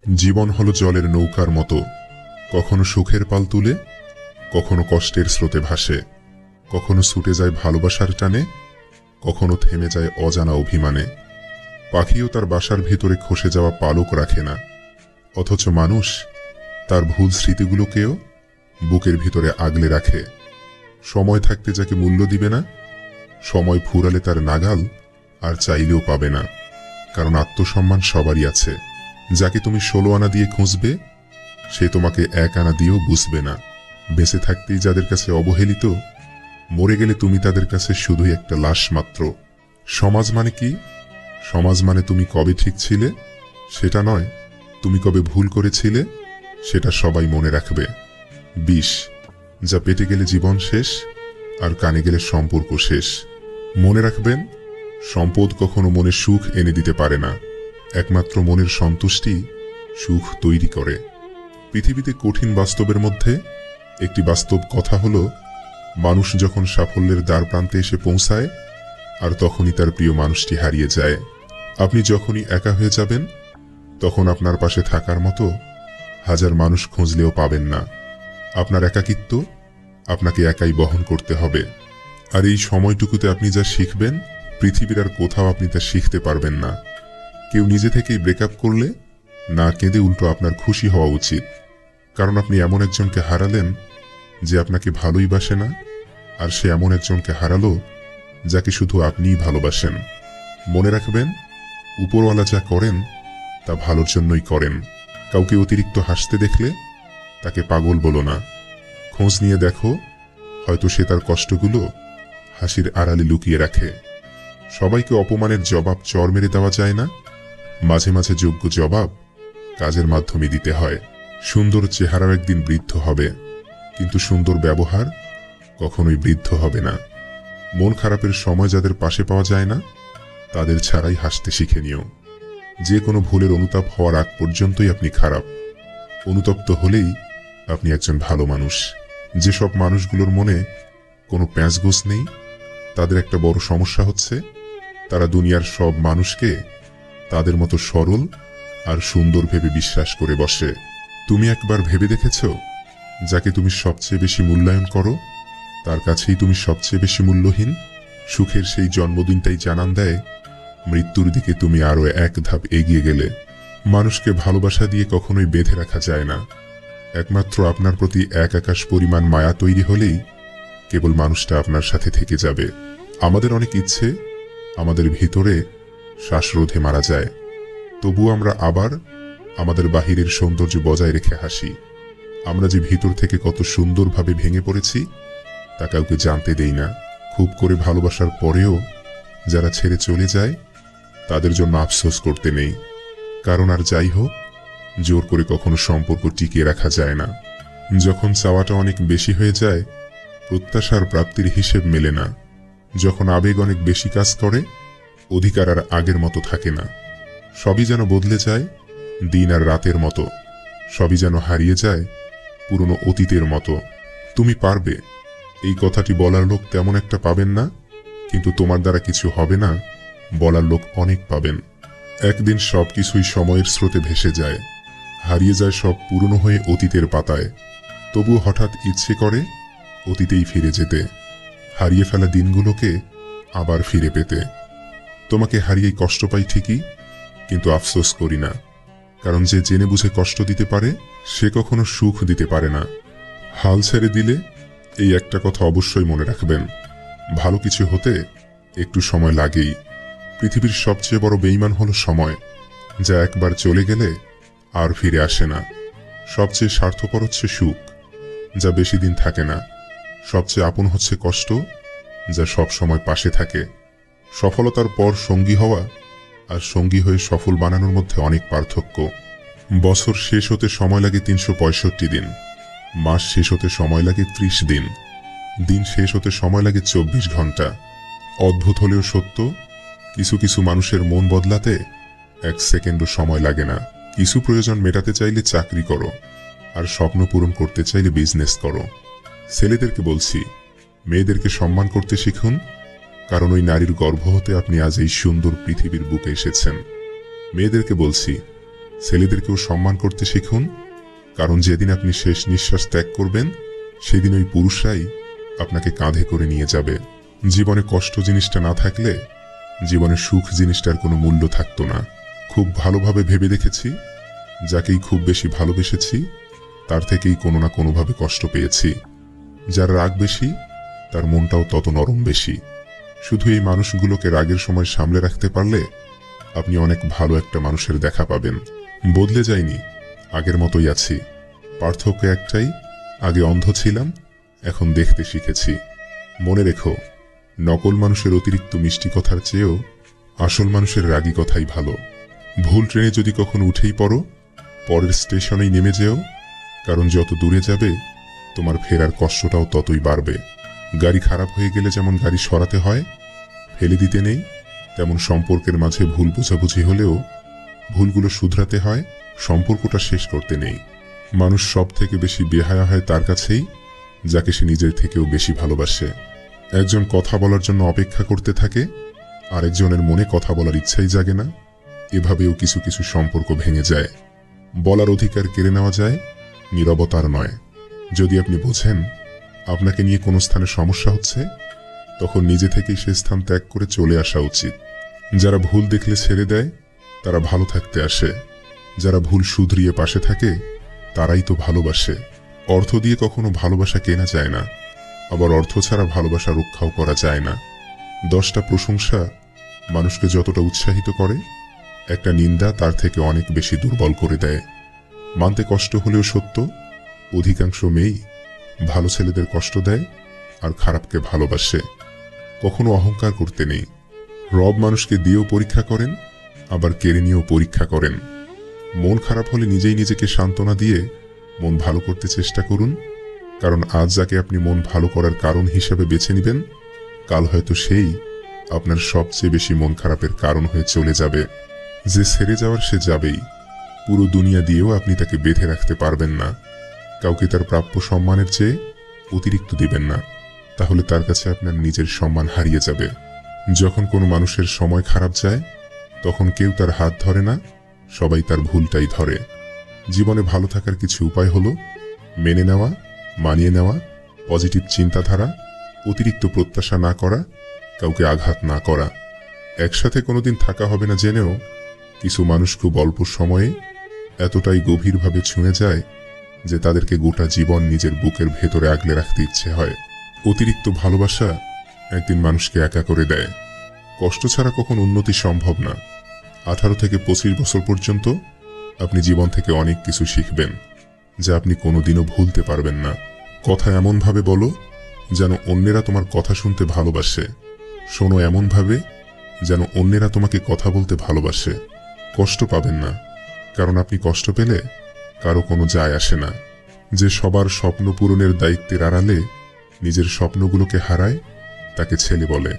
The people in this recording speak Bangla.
জীবন হলো জলের নৌকার মতো, কখনো সুখের পাল তুলে, কখনো কষ্টের স্রোতে ভাসে, কখনো ছুটে যায় ভালোবাসার টানে, কখনো থেমে যায় অজানা অভিমানে। পাখিও তার বাসার ভিতরে খসে যাওয়া পালক রাখে না, অথচ মানুষ তার ভুল স্মৃতিগুলোকেও বুকের ভিতরে আগলে রাখে। সময় থাকতে যাকে মূল্য দিবে না, সময় ফুরালে তার নাগাল আর চাইলেও পাবে না। কারণ আত্মসম্মান সবারই আছে। যাকে তুমি 16 আনা দিয়ে খুঁজবে, সে তোমাকে 1 আনা দিয়েও বুঝবে না। বেঁচে থাকতেই যাদের কাছে অবহেলিত, মরে গেলে তুমি তাদের কাছে শুধুই একটা লাশ মাত্র। সমাজ মানে কি? সমাজ মানে তুমি কবে ঠিক ছিলে সেটা নয়, তুমি কবে ভুল করেছিলে সেটা সবাই মনে রাখবে। বিষ যা পেটে গেলে জীবন শেষ, আর কানে গেলে সম্পর্ক শেষ। মনে রাখবেন, সম্পদ কখনো মনে সুখ এনে দিতে পারে না, একমাত্র মনের সন্তুষ্টি সুখ তৈরি করে। পৃথিবীতে কঠিন বাস্তবের মধ্যে একটি বাস্তব কথা হলো, মানুষ যখন সাফল্যের দ্বার প্রান্তে এসে পৌঁছায়, আর তখনই তার প্রিয় মানুষটি হারিয়ে যায়। আপনি যখনই একা হয়ে যাবেন, তখন আপনার পাশে থাকার মতো 1000 মানুষ খুঁজলেও পাবেন না। আপনার একাকিত্ব আপনাকে একাই বহন করতে হবে। আর এই সময়টুকুতে আপনি যা শিখবেন, পৃথিবীর আর কোথাও আপনি তা শিখতে পারবেন না। কেউ নিজে থেকেই ব্রেকআপ করলে না কেঁদে উল্টো আপনার খুশি হওয়া উচিত। কারণ আপনি এমন একজনকে হারালেন যে আপনাকে ভালোই বাসে না, আর সে এমন একজনকে হারালো যাকে শুধু আপনিই ভালোবাসেন। মনে রাখবেন, উপরওয়ালা যা করেন তা ভালোর জন্যই করেন। কাউকে অতিরিক্ত হাসতে দেখলে তাকে পাগল বলো না, খোঁজ নিয়ে দেখো, হয়তো সে তার কষ্টগুলো হাসির আড়ালে লুকিয়ে রাখে। সবাইকে অপমানের জবাব চর মেরে দেওয়া যায় না, মাঝে মাঝে যোগ্য জবাব কাজের মাধ্যমে দিতে হয়। সুন্দর চেহারাও একদিন বৃদ্ধ হবে, কিন্তু সুন্দর ব্যবহার কখনোই বৃদ্ধ হবে না। মন খারাপের সময় যাদের পাশে পাওয়া যায় না, তাদের ছাড়াই হাসতে শিখে নিও। যে কোনো ভুলের অনুতাপ হওয়ার আগ পর্যন্তই আপনি খারাপ, অনুতপ্ত হলেই আপনি একজন ভালো মানুষ। যেসব মানুষগুলোর মনে কোনো প্যাঁচগোছ নেই, তাদের একটা বড় সমস্যা হচ্ছে, তারা দুনিয়ার সব মানুষকে তাদের মতো সরল আর সুন্দর ভেবে বিশ্বাস করে বসে। তুমি একবার ভেবে দেখেছ, যাকে তুমি সবচেয়ে বেশি মূল্যায়ন করো, তার কাছেই তুমি সবচেয়ে বেশি মূল্যহীন? সুখের সেই জন্মদিনটাই জানান দেয় মৃত্যুর দিকে তুমি আরো এক ধাপ এগিয়ে গেলে। মানুষকে ভালোবাসা দিয়ে কখনোই বেঁধে রাখা যায় না। একমাত্র আপনার প্রতি 1 আকাশ পরিমাণ মায়া তৈরি হলেই কেবল মানুষটা আপনার সাথে থেকে যাবে। আমাদের অনেক ইচ্ছে আমাদের ভিতরে শ্বাসরোধে মারা যায়, তবুও আমরা আবার আমাদের বাহিরের সৌন্দর্য বজায় রেখে হাসি। আমরা যে ভিতর থেকে কত সুন্দরভাবে ভেঙে পড়েছি তা কাউকে জানতে দেই না। খুব করে ভালোবাসার পরেও যারা ছেড়ে চলে যায়, তাদের জন্য আফসোস করতে নেই। কারণ আর যাই হোক, জোর করে কখনো সম্পর্ক টিকিয়ে রাখা যায় না। যখন চাওয়াটা অনেক বেশি হয়ে যায়, প্রত্যাশার প্রাপ্তির হিসেব মেলে না। যখন আবেগ অনেক বেশি কাজ করে, অধিকার আর আগের মতো থাকে না। সবই যেন বদলে যায় দিন আর রাতের মতো, সবই যেন হারিয়ে যায় পুরনো অতীতের মতো। তুমি পারবে, এই কথাটি বলার লোক তেমন একটা পাবেন না, কিন্তু তোমার দ্বারা কিছু হবে না বলার লোক অনেক পাবেন। একদিন সবকিছুই সময়ের স্রোতে ভেসে যায়, হারিয়ে যায় সব পুরনো হয়ে অতীতের পাতায়। তবু হঠাৎ ইচ্ছে করে অতীতেই ফিরে যেতে, হারিয়ে ফেলা দিনগুলোকে আবার ফিরে পেতে। তোমাকে হারিয়েই কষ্ট পাই ঠিকই, কিন্তু আফসোস করি না। কারণ যে জেনে বুঝে কষ্ট দিতে পারে, সে কখনো সুখ দিতে পারে না। হাল ছেড়ে দিলে এই একটা কথা অবশ্যই মনে রাখবেন, ভালো কিছু হতে একটু সময় লাগেই। পৃথিবীর সবচেয়ে বড় বেঈমান হলো সময়, যা একবার চলে গেলে আর ফিরে আসে না। সবচেয়ে স্বার্থপর হচ্ছে সুখ, যা বেশি দিন থাকে না। সবচেয়ে আপন হচ্ছে কষ্ট, যা সব সময় পাশে থাকে। সফলতার পর সঙ্গী হওয়া আর সঙ্গী হয়ে সফল বানানোর মধ্যে অনেক পার্থক্য। বছর শেষ হতে সময় লাগে 365 দিন, মাস শেষ হতে সময় লাগে 30 দিন, দিন শেষ হতে সময় লাগে 24 ঘন্টা। অদ্ভুত হলেও সত্য, কিছু কিছু মানুষের মন বদলাতে 1 সেকেন্ডও সময় লাগে না। কিছু প্রয়োজন মেটাতে চাইলে চাকরি করো, আর স্বপ্ন পূরণ করতে চাইলে বিজনেস করো। ছেলেদেরকে বলছি, মেয়েদেরকে সম্মান করতে শিখুন, কারণ ওই নারীর গর্ভ হতে আপনি আজ এই সুন্দর পৃথিবীর বুকে এসেছেন। মেয়েদেরকে বলছি, ছেলেদেরকেও সম্মান করতে শিখুন, কারণ যেদিন আপনি শেষ নিঃশ্বাস ত্যাগ করবেন সেদিন ওই পুরুষরাই আপনাকে কাঁধে করে নিয়ে যাবে। জীবনে কষ্ট জিনিসটা না থাকলে জীবনে সুখ জিনিসটার কোনো মূল্য থাকতো না। খুব ভালোভাবে ভেবে দেখেছি, যাকেই খুব বেশি ভালোবেসেছি তার থেকেই কোনো না কোনোভাবে কষ্ট পেয়েছি। যার রাগ বেশি তার মনটাও তত নরম বেশি। শুধু এই মানুষগুলোকে রাগের সময় সামলে রাখতে পারলে আপনি অনেক ভালো একটা মানুষের দেখা পাবেন। বদলে যায়নি, আগের মতোই আছি। পার্থক্য একটাই, আগে অন্ধ ছিলাম, এখন দেখতে শিখেছি। মনে রেখো, নকল মানুষের অতিরিক্ত মিষ্টি কথার চেয়েও আসল মানুষের রাগী কথাই ভালো। ভুল ট্রেনে যদি কখনো উঠেই পড়ো, পরের স্টেশনেই নেমে যেও, কারণ যত দূরে যাবে তোমার ফেরার কষ্টটাও ততই বাড়বে। গাড়ি খারাপ হয়ে গেলে যেমন গাড়ি সরাতে হয়, ফেলে দিতে নেই, তেমন সম্পর্কের মাঝে ভুল বোঝাবুঝি হলেও ভুলগুলো শুধরাতে হয়, সম্পর্কটা শেষ করতে নেই। মানুষ সব থেকে বেশি বেহায়া হয় তার কাছেই, যাকে সে নিজের থেকেও বেশি ভালোবাসে। একজন কথা বলার জন্য অপেক্ষা করতে থাকে, আরেকজনের মনে কথা বলার ইচ্ছাই জাগে না। এভাবেও কিছু কিছু সম্পর্ক ভেঙে যায়। বলার অধিকার কেড়ে নেওয়া যায়, নীরবতার নয়। যদি আপনি বোঝেন আপনাকে নিয়ে কোনো স্থানে সমস্যা হচ্ছে, তখন নিজে থেকেই সে স্থান ত্যাগ করে চলে আসা উচিত। যারা ভুল দেখলে ছেড়ে দেয় তারা ভালো থাকতে আসে, যারা ভুল শুধরিয়ে পাশে থাকে তারাই তো ভালোবাসে। অর্থ দিয়ে কখনো ভালোবাসা কেনা যায় না, আবার অর্থ ছাড়া ভালোবাসা রক্ষাও করা যায় না। 10টা প্রশংসা মানুষকে যতটা উৎসাহিত করে, একটা নিন্দা তার থেকে অনেক বেশি দুর্বল করে দেয়। মানতে কষ্ট হলেও সত্য, অধিকাংশ মেয়েই ভালো ছেলেদের কষ্ট দেয় আর খারাপকে ভালোবাসে। কখনো অহংকার করতে নেই। রব মানুষকে দিয়েও পরীক্ষা করেন, আবার কেড়ে নিয়েও পরীক্ষা করেন। মন খারাপ হলে নিজেই নিজেকে সান্ত্বনা দিয়ে মন ভালো করতে চেষ্টা করুন, কারণ আজ যাকে আপনি মন ভালো করার কারণ হিসেবে বেছে নেবেন, কাল হয়তো সেই আপনার সবচেয়ে বেশি মন খারাপের কারণ হয়ে চলে যাবে। যে ছেড়ে যাওয়ার সে যাবেই, পুরো দুনিয়া দিয়েও আপনি তাকে বেঁধে রাখতে পারবেন না। কাউকে তার প্রাপ্য সম্মানের চেয়ে অতিরিক্ত দিবেন না, তাহলে তার কাছে আপনার নিজের সম্মান হারিয়ে যাবে। যখন কোনো মানুষের সময় খারাপ যায়, তখন কেউ তার হাত ধরে না, সবাই তার ভুলটাই ধরে। জীবনে ভালো থাকার কিছু উপায় হলো মেনে নেওয়া, মানিয়ে নেওয়া, পজিটিভ চিন্তাধারা, অতিরিক্ত প্রত্যাশা না করা, কাউকে আঘাত না করা। একসাথে কোনোদিন থাকা হবে না জেনেও কিছু মানুষ খুব অল্প সময়ে এতটাই গভীরভাবে ছুঁয়ে যায় যে তাদেরকে গোটা জীবন নিজের বুকের ভেতরে আগলে রাখতে ইচ্ছে হয়। অতিরিক্ত ভালোবাসা একদিন মানুষকে একা করে দেয়। কষ্ট ছাড়া কখন উন্নতি সম্ভব না। 18 থেকে 25 বছর পর্যন্ত আপনি জীবন থেকে অনেক কিছু শিখবেন, যা আপনি কোনোদিনও ভুলতে পারবেন না। কথা এমনভাবে বলো যেন অন্যেরা তোমার কথা শুনতে ভালোবাসে। শোনো এমনভাবে যেন অন্যেরা তোমাকে কথা বলতে ভালোবাসে। কষ্ট পাবেন না, কারণ আপনি কষ্ট পেলে কারো কোনো যায় আসে না। যে সবার স্বপ্ন পূরণের দায়িত্বের আড়ালে নিজের স্বপ্নগুলোকে হারায়, তাকে ছেলে বলে।